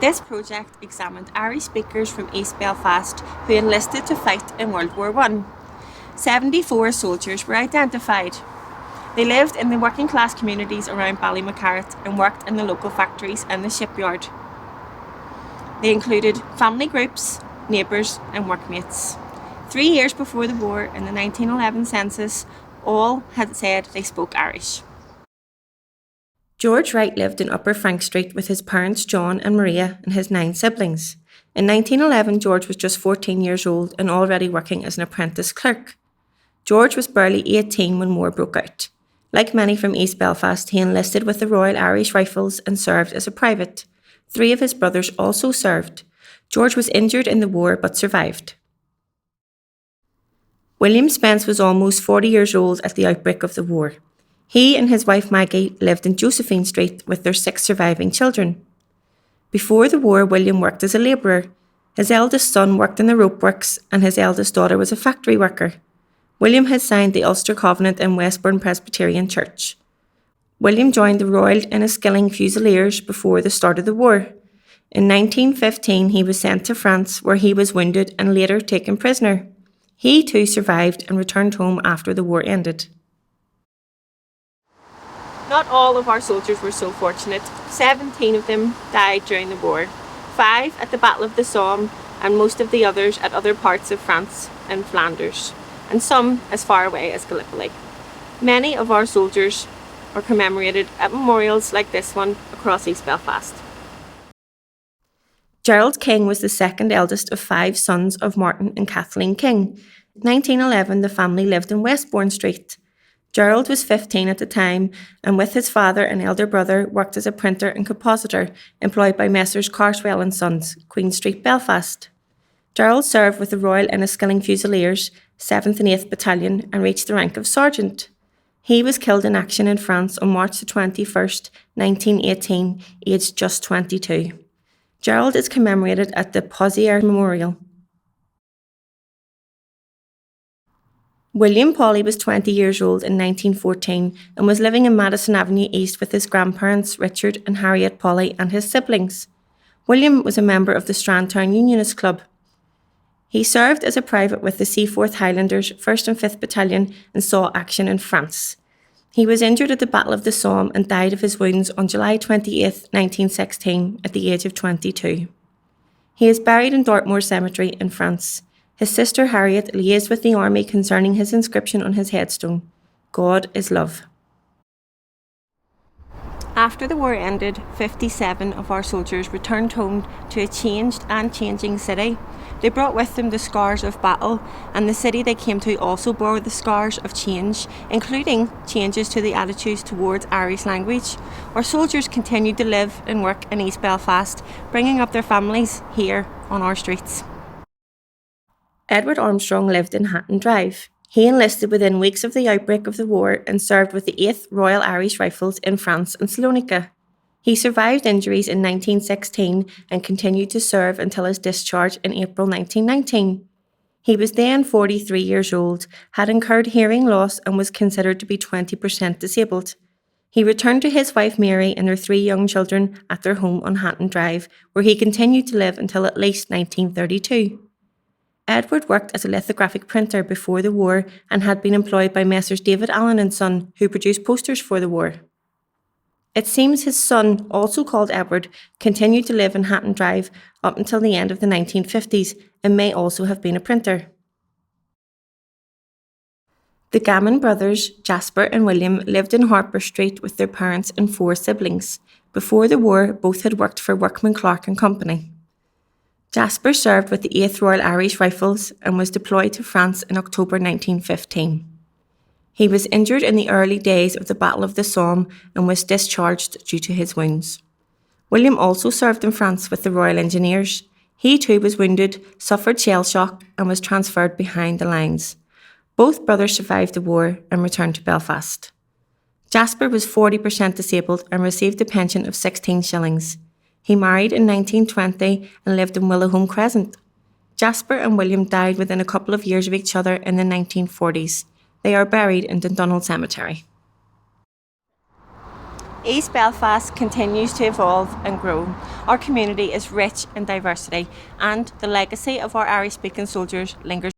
This project examined Irish speakers from East Belfast who enlisted to fight in World War I. 74 soldiers were identified. They lived in the working class communities around Ballymacarrett and worked in the local factories and the shipyard. They included family groups, neighbours and workmates. 3 years before the war, in the 1911 census, all had said they spoke Irish. George Wright lived in Upper Frank Street with his parents John and Maria and his 9 siblings. In 1911, George was just 14 years old and already working as an apprentice clerk. George was barely 18 when war broke out. Like many from East Belfast, he enlisted with the Royal Irish Rifles and served as a private. 3 of his brothers also served. George was injured in the war but survived. William Spence was almost 40 years old at the outbreak of the war. He and his wife Maggie lived in Josephine Street with their 6 surviving children. Before the war, William worked as a labourer. His eldest son worked in the rope works and his eldest daughter was a factory worker. William had signed the Ulster Covenant in Westbourne Presbyterian Church. William joined the Royal Enniskilling Fusiliers before the start of the war. In 1915, he was sent to France where he was wounded and later taken prisoner. He too survived and returned home after the war ended. Not all of our soldiers were so fortunate. 17 of them died during the war, 5 at the Battle of the Somme and most of the others at other parts of France and Flanders, and some as far away as Gallipoli. Many of our soldiers are commemorated at memorials like this one across East Belfast. Gerald King was the second eldest of 5 sons of Martin and Kathleen King. In 1911, the family lived in Westbourne Street. Gerald was 15 at the time and with his father and elder brother worked as a printer and compositor employed by Messrs Carswell and Sons, Queen Street, Belfast. Gerald served with the Royal Enniskilling Fusiliers, 7th and 8th Battalion and reached the rank of sergeant. He was killed in action in France on March the 21st, 1918, aged just 22. Gerald is commemorated at the Paulie Memorial. William Paulie was 20 years old in 1914 and was living in Madison Avenue East with his grandparents Richard and Harriet Paulie and his siblings. William was a member of the Strandtown Unionist Club. He served as a private with the Seaforth Highlanders, 1st and 5th Battalion and saw action in France. He was injured at the Battle of the Somme and died of his wounds on July 28, 1916 at the age of 22. He is buried in Dartmoor Cemetery in France. His sister Harriet liaised with the army concerning his inscription on his headstone, God is love. After the war ended, 57 of our soldiers returned home to a changed and changing city. They brought with them the scars of battle, and the city they came to also bore the scars of change, including changes to the attitudes towards Irish language. Our soldiers continued to live and work in East Belfast, bringing up their families here on our streets. Edward Armstrong lived in Hatton Drive. He enlisted within weeks of the outbreak of the war and served with the 8th Royal Irish Rifles in France and Salonika. He survived injuries in 1916 and continued to serve until his discharge in April 1919. He was then 43 years old, had incurred hearing loss and was considered to be 20% disabled. He returned to his wife Mary and their 3 young children at their home on Hatton Drive, where he continued to live until at least 1932. Edward worked as a lithographic printer before the war and had been employed by Messrs David Allen and Son, who produced posters for the war. It seems his son, also called Edward, continued to live in Hatton Drive up until the end of the 1950s and may also have been a printer. The Gammon Brothers, Jasper and William, lived in Harper Street with their parents and 4 siblings. Before the war, both had worked for Workman Clark and Company. Jasper served with the 8th Royal Irish Rifles and was deployed to France in October 1915. He was injured in the early days of the Battle of the Somme and was discharged due to his wounds. William also served in France with the Royal Engineers. He too was wounded, suffered shell shock and was transferred behind the lines. Both brothers survived the war and returned to Belfast. Jasper was 40% disabled and received a pension of 16 shillings. He married in 1920 and lived in Willowholme Crescent. Jasper and William died within a couple of years of each other in the 1940s. They are buried in Dundonald Cemetery. East Belfast continues to evolve and grow. Our community is rich in diversity, and the legacy of our Irish-speaking soldiers lingers